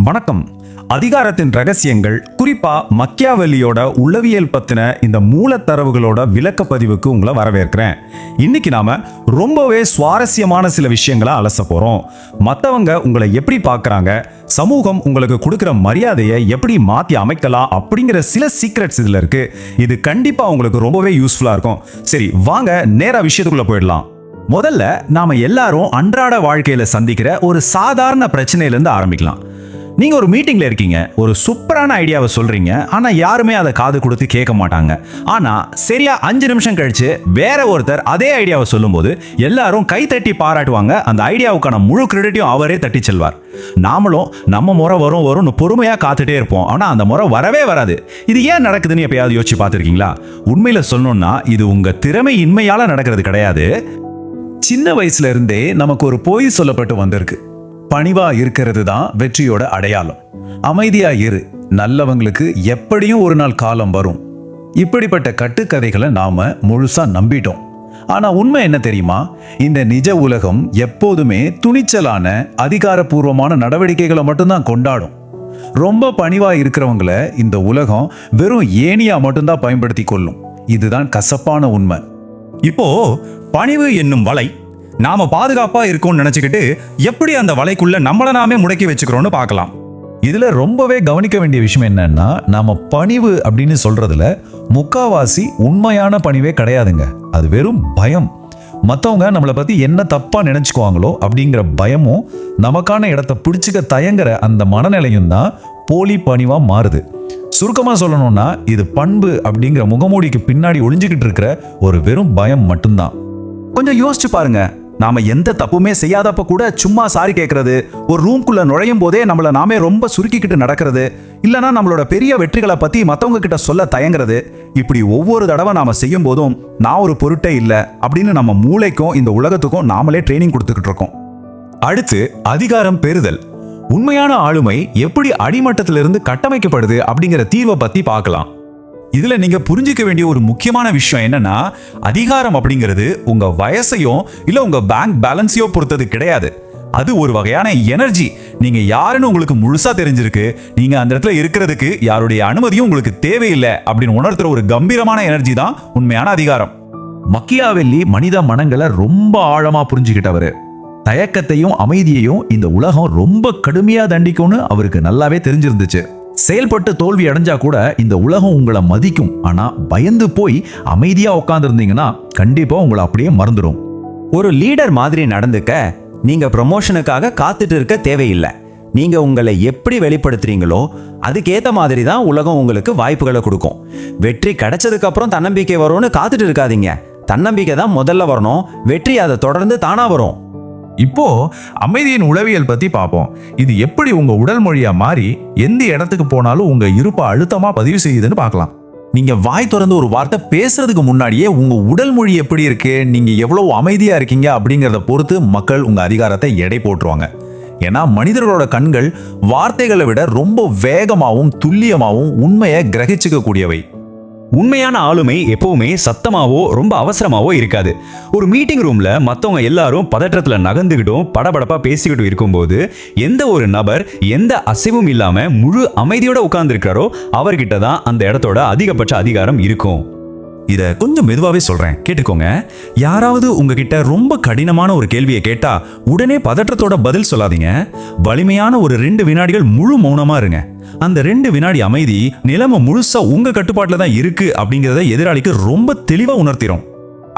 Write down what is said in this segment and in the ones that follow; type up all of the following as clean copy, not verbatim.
வணக்கம். அதிகாரத்தின் ரகசியங்கள், குறிப்பா மக்கியாவெல்லியோட உளவியல் பத்தின இந்த மூலத்தரவுகளோட விளக்கப்பதிவுக்கு உங்களை வரவேற்கிறேன். இன்னைக்கு நாம ரொம்பவே சுவாரஸ்யமான சில விஷயங்களை அலச போறோம். மற்றவங்க உங்களை எப்படி பார்க்கறாங்க, சமூகம் உங்களுக்கு கொடுக்கிற மரியாதையை எப்படி மாத்தி அமைக்கலாம் அப்படிங்கிற சில சீக்ரெட்ஸ் இதுல இருக்கு. இது கண்டிப்பா உங்களுக்கு ரொம்பவே யூஸ்ஃபுல்லா இருக்கும். சரி, வாங்க நேரா விஷயத்துக்குள்ள போயிடலாம். முதல்ல நாம எல்லாரும் அன்றாட வாழ்க்கையில சந்திக்கிற ஒரு சாதாரண பிரச்சனையிலிருந்து ஆரம்பிக்கலாம். நீங்க ஒரு மீட்டிங்ல இருக்கீங்க, ஒரு சூப்பரான ஐடியாவை சொல்றீங்க, ஆனா யாருமே அதை காது கொடுத்து கேட்க மாட்டாங்க. ஆனா சரியா 5 நிமிஷம் கழிச்சு வேற ஒருத்தர் அதே ஐடியாவை சொல்லும்போது எல்லாரும் கை தட்டி பாராட்டுவாங்க. அந்த ஐடியாவுக்கான முழு கிரெடிட்டையும் அவரே தட்டி செல்வார். நாமளும் நம்ம முறை வரும்னு பொறுமையா காத்துட்டே இருப்போம். ஆனா அந்த முறை வரவே வராது. இது ஏன் நடக்குதுன்னு எப்பயாவது யோசிச்சு பார்த்திருக்கீங்களா? உண்மையில சொல்லணும்னா இது உங்க திறமை இன்மையால நடக்கிறது கிடையாது. சின்ன வயசுல இருந்தே நமக்கு ஒரு பொய் சொல்லப்பட்டு வந்திருக்கு. பணிவா இருக்கிறது தான் வெற்றியோட அடையாளம். அமைதியா இரு, நல்லவங்களுக்கு எப்படியும் ஒரு நாள் காலம் வரும். இப்படிப்பட்ட கட்டுக்கதைகளை நாம முழுசா நம்பிட்டோம். ஆனா உண்மை என்ன தெரியுமா? இந்த நிஜ உலகம் எப்போதுமே துணிச்சலான அதிகாரப்பூர்வமான நடவடிக்கைகளை மட்டும்தான் கொண்டாடும். ரொம்ப பணிவா இருக்கிறவங்களை இந்த உலகம் வெறும் ஏணியா மட்டும்தான் பயன்படுத்தி கொள்ளும். இதுதான் கசப்பான உண்மை. இப்போ பணிவு என்னும் வலை நாம பாதுகாப்பா இருக்கோம்னு நினைச்சுக்கிட்டு எப்படி அந்த வலைக்குள்ள நம்மள நாமே முடக்கி வச்சுக்கிறோம்னு பார்க்கலாம். இதுல ரொம்பவே கவனிக்க வேண்டிய விஷயம் என்னன்னா, நாம பணிவு அப்படின்னு சொல்றதுல முக்காவாசி உண்மையான பணிவே கிடையாதுங்க. அது வெறும் பயம். மற்றவங்க நம்மளை பத்தி என்ன தப்பா நினைச்சுக்குவாங்களோ அப்படிங்கிற பயமும் நமக்கான இடத்தை பிடிச்சுக்க தயங்குற அந்த மனநிலையும் தான் போலி பணிவா மாறுது. சுருக்கமா சொல்லணும்னா இது பண்பு அப்படிங்கிற முகமூடிக்கு பின்னாடி ஒளிஞ்சுக்கிட்டு இருக்கிற ஒரு வெறும் பயம் மட்டும்தான். கொஞ்சம் யோசிச்சு பாருங்க. நாம எந்த தப்புமே செய்யாதப்ப கூட சும்மா சாரி கேட்கறது, ஒரு ரூம்குள்ள நுழையும் போதே நம்மள நாமே ரொம்ப சுருக்கிக்கிட்டு நடக்கிறது, இல்லைன்னா நம்மளோட பெரிய வெற்றிகளை பத்தி மற்றவங்க கிட்ட சொல்ல தயங்குறது, இப்படி ஒவ்வொரு தடவை நாம செய்யும் போதும் நான் ஒரு பொருட்டே இல்லை அப்படின்னு நம்ம மூளைக்கும் இந்த உலகத்துக்கும் நாமளே ட்ரைனிங் கொடுத்துக்கிட்டு இருக்கோம். அடுத்து அதிகாரம் பெறுதல். உண்மையான ஆளுமை எப்படி அடிமட்டத்திலிருந்து கட்டமைக்கப்படுது அப்படிங்கிற தீர்வை பத்தி பார்க்கலாம். இதுல நீங்க புரிஞ்சிக்க வேண்டிய ஒரு முக்கியமான விஷயம் என்னன்னா, அதிகாரம் அப்படிங்கிறது உங்க வயசையும் இல்ல உங்க பேங்க் பேலன்ஸையோ பொறுத்தது கிடையாது. அது ஒரு வகையான எனர்ஜி. நீங்க யாருன்னு உங்களுக்கு முழுசா தெரிஞ்சிருக்கு. நீங்க அந்த இடத்துல இருக்கிறதுக்கு யாருடைய அனுமதியும் உங்களுக்கு தேவையில்லை அப்படின்னு உணர்த்துற ஒரு கம்பீரமான எனர்ஜி தான் உண்மையான அதிகாரம். மக்கியாவெல்லி மனித மனங்களை ரொம்ப ஆழமா புரிஞ்சுக்கிட்டவரு. தயக்கத்தையும் அமைதியையும் இந்த உலகம் ரொம்ப கடுமையா தண்டிக்கும்னு அவருக்கு நல்லாவே தெரிஞ்சிருந்துச்சு. செயல்பட்டு தோல்வி அடைஞ்சா கூட இந்த உலகம் உங்களை மதிக்கும். ஆனா பயந்து போய் அமைதியா உட்கார்ந்துருந்தீங்கன்னா கண்டிப்பா உங்களை அப்படியே மறந்துடும். ஒரு லீடர் மாதிரி நடந்துக்க நீங்க ப்ரமோஷனுக்காக காத்துட்டு இருக்க தேவையில்லை. நீங்க உங்களை எப்படி வெளிப்படுத்துறீங்களோ அதுக்கேற்ற மாதிரி தான் உலகம் உங்களுக்கு வாய்ப்புகளை கொடுக்கும். வெற்றி கிடைச்சதுக்கு அப்புறம் தன்னம்பிக்கை வரும்னு காத்துட்டு இருக்காதீங்க. தன்னம்பிக்கை தான் முதல்ல வரணும். வெற்றி அதை தொடர்ந்து தானா வரும். இப்போ அமைதியின் உளவியல் பத்தி பார்ப்போம். இது எப்படி உங்க உடல் மொழியா மாறி எந்த இடத்துக்கு போனாலும் உங்க இருப்பை அழுத்தமா பதிவு செய்யுதுன்னு பார்க்கலாம். நீங்க வாய் திறந்து ஒரு வார்த்தை பேசுறதுக்கு முன்னாடியே உங்க உடல் மொழி எப்படி இருக்கு, நீங்க எவ்வளவு அமைதியா இருக்கீங்க அப்படிங்கறத பொறுத்து மக்கள் உங்க அதிகாரத்தை எடை போட்டுருவாங்க. ஏன்னா மனிதர்களோட கண்கள் வார்த்தைகளை விட ரொம்ப வேகமாகவும் துல்லியமாகவும் உண்மையை கிரகிச்சுக்க கூடியவை. உண்மையான ஆளுமை எப்பவுமே சத்தமாவோ ரொம்ப அவசரமாவோ இருக்காது. ஒரு மீட்டிங் ரூம்ல மற்றவங்க எல்லாரும் பதற்றத்துல நகர்ந்துகிட்டும் படபடப்பா பேசிக்கிட்டும் இருக்கும்போது எந்த ஒரு நபர் எந்த அசைவும் இல்லாம முழு அமைதியோட உட்கார்ந்துருக்காரோ அவர்கிட்ட தான் அந்த இடத்தோட அதிகபட்ச அதிகாரம் இருக்கும். இத கொஞ்சம் மெதுவாவே சொல்றேன், கேட்டுக்கோங்க. யாராவது உங்ககிட்ட ரொம்ப கடினமான ஒரு கேள்வியை கேட்டா உடனே பதற்றத்தோட பதில் சொல்லாதீங்க. வலிமையான ஒரு 2 வினாடிகள் முழு மௌனமா இருங்க. அந்த 2 வினாடி அமைதி நிலைமை முழுசா உங்க கட்டுப்பாட்டுல தான் இருக்கு அப்படிங்கறத எதிராளிக்கு ரொம்ப தெளிவா உணர்த்திரும்.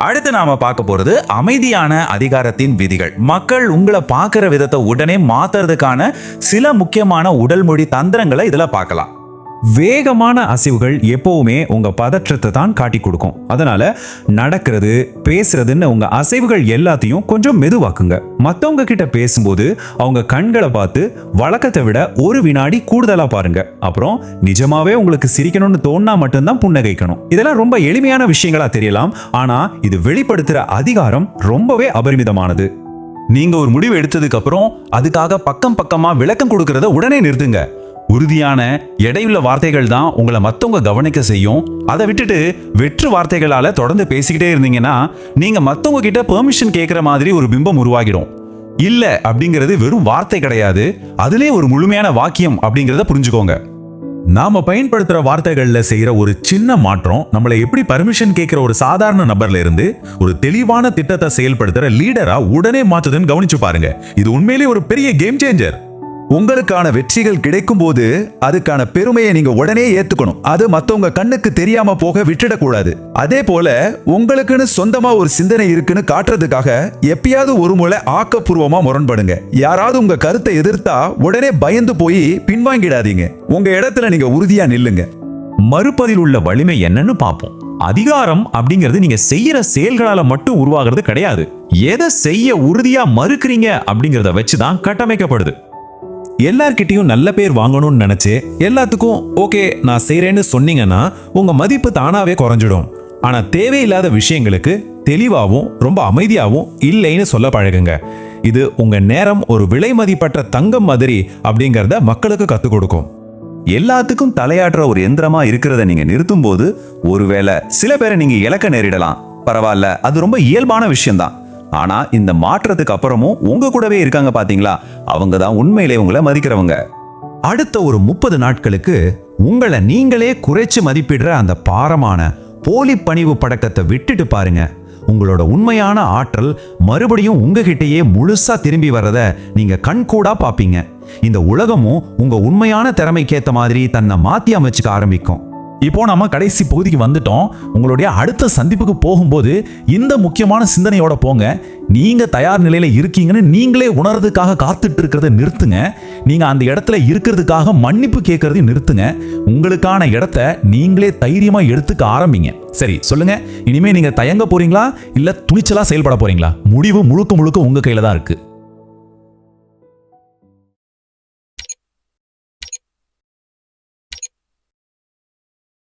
அடுத்து நாம பார்க்க போறது அமைதியான அதிகாரத்தின் விதிகள். மக்கள் உங்களை பார்க்கிற விதத்தை உடனே மாத்துறதுக்கான சில முக்கியமான உடல் மொழி தந்திரங்களை இதுல பார்க்கலாம். வேகமான அசைவுகள் எப்பவுமே உங்க பதற்றத்தை தான் காட்டி கொடுக்கும். அதனால நடக்கிறது பேசுறதுன்னு உங்க அசைவுகள் எல்லாத்தையும் கொஞ்சம் மெதுவாக்குங்க. மற்றவங்க கிட்ட பேசும்போது அவங்க கண்களை பார்த்து வழக்கத்தை விட ஒரு வினாடி கூடுதலா பாருங்க. அப்புறம் நிஜமாவே உங்களுக்கு சிரிக்கணும்னு தோணா மட்டும்தான் புன்னகைக்கணும். இதெல்லாம் ரொம்ப எளிமையான விஷயங்களா தெரியலாம், ஆனா இது வெளிப்படுத்துற அதிகாரம் ரொம்பவே அபரிமிதமானது. நீங்க ஒரு முடிவு எடுத்ததுக்கு அப்புறம் அதுக்காக பக்கம் பக்கமா விளக்கம் கொடுக்கறத உடனே நிறுத்துங்க. உறுதியான எடையுள்ள வார்த்தைகள் தான் உங்களை மற்றவங்க கவனிக்க செய்யும். அதை விட்டுட்டு வெற்று வார்த்தைகளால தொடர்ந்து பேசிக்கிட்டே இருந்தீங்கன்னா நீங்க மற்றவங்க கிட்ட பெர்மிஷன் கேட்கிற மாதிரி ஒரு பிம்பம் உருவாகிடும். இல்ல அப்படிங்கிறது வெறும் வார்த்தை கிடையாது, அதிலே ஒரு முழுமையான வாக்கியம் அப்படிங்கறத புரிஞ்சுக்கோங்க. நாம பயன்படுத்துற வார்த்தைகள்ல செய்யற ஒரு சின்ன மாற்றம் நம்மளை எப்படி பர்மிஷன் கேட்கிற ஒரு சாதாரண நபர்ல இருந்து ஒரு தெளிவான திட்டத்தை செயல்படுத்துற லீடரா உடனே மாற்றுதுன்னு கவனிச்சு பாருங்க. இது உண்மையிலேயே ஒரு பெரிய கேம் சேஞ்சர். உங்களுக்கான வெற்றிகள் கிடைக்கும் போது அதுக்கான பெருமையை நீங்க உடனே ஏத்துக்கணும். அது மத்தவங்க கண்ணுக்கு தெரியாம போக விட்டுடக்கூடாது. அதே போல உங்களுக்குன்னு சொந்தமா ஒரு சிந்தனை இருக்குன்னு காட்டுறதுக்காக எப்பயாவது ஒரு முறை ஆக்கப்பூர்வமா முரண்படுங்க. யாராவது உங்க கருத்தை எதிர்த்தா உடனே பயந்து போய் பின்வாங்கிடாதீங்க. உங்க இடத்துல நீங்க உறுதியா நில்லுங்க. மறுப்பதில் உள்ள வலிமை என்னன்னு பார்ப்போம். அதிகாரம் அப்படிங்கிறது நீங்க செய்யற செயல்களால மட்டும் உருவாகிறது கிடையாது. எதை செய்ய உறுதியா மறுக்கிறீங்க அப்படிங்கறத வச்சுதான் கட்டமைக்கப்படுது. எல்லார்கிட்டயும் நல்ல பேர் வாங்கணும்னு நினைச்சு எல்லாத்துக்கும் ஓகே நான் செய்றேன்னு சொன்னீங்கன்னா உங்க மதிப்பு தானாவே குறைஞ்சிடும். ஆனா தேவையில்லாத விஷயங்களுக்கு தெளிவாகவும் ரொம்ப அமைதியாகவும் இல்லைன்னு சொல்ல பழகுங்க. இது உங்க நேரம் ஒரு விலை மதிப்பற்ற தங்கம் மாதிரி அப்படிங்கறத மக்களுக்கு கத்துக் கொடுக்கும். எல்லாத்துக்கும் தலையாற்ற ஒரு எந்திரமா இருக்கிறத நீங்க நிறுத்தும் போது ஒருவேளை சில பேரை நீங்க இழக்க நேரிடலாம். பரவாயில்ல, அது ரொம்ப இயல்பான விஷயம்தான். ஆனா இந்த மாற்றத்துக்கு அப்புறமும் உங்க கூடவே இருக்காங்க பாத்தீங்களா, அவங்க தான் உண்மையிலே உங்களை மதிக்கிறவங்க. அடுத்த ஒரு 30 நாட்களுக்கு உங்களை நீங்களே குறைச்சு மதிப்பிடுற அந்த பாரமான போலி பணிவு பழக்கத்தை விட்டுட்டு பாருங்க. உங்களோட உண்மையான ஆற்றல் மறுபடியும் உங்ககிட்டயே முழுசா திரும்பி வர்றத நீங்க கண்கூடா பாப்பீங்க. இந்த உலகமும் உங்க உண்மையான திறமைக்கேத்த மாதிரி தன்னை மாத்தி அமைச்சுக்க ஆரம்பிக்கும். இப்போ நம்ம கடைசி பகுதிக்கு வந்துட்டோம். உங்களுடைய அடுத்த சந்திப்புக்கு போகும்போது இந்த முக்கியமான சிந்தனையோட போங்க. நீங்க தயார் நிலையில இருக்கீங்கன்னு நீங்களே உணர்றதுக்காக காத்துட்டு இருக்கிறத நிறுத்துங்க. நீங்க அந்த இடத்துல இருக்கிறதுக்காக மன்னிப்பு கேட்கறதையும் நிறுத்துங்க. உங்களுக்கான இடத்த நீங்களே தைரியமா எடுத்துக்க ஆரம்பிங்க. சரி சொல்லுங்க, இனிமே நீங்க தயங்க போறீங்களா இல்ல துணிச்சலா செயல்பட போறீங்களா? முடிவு முழுக்க முழுக்க உங்க கையில தான் இருக்கு.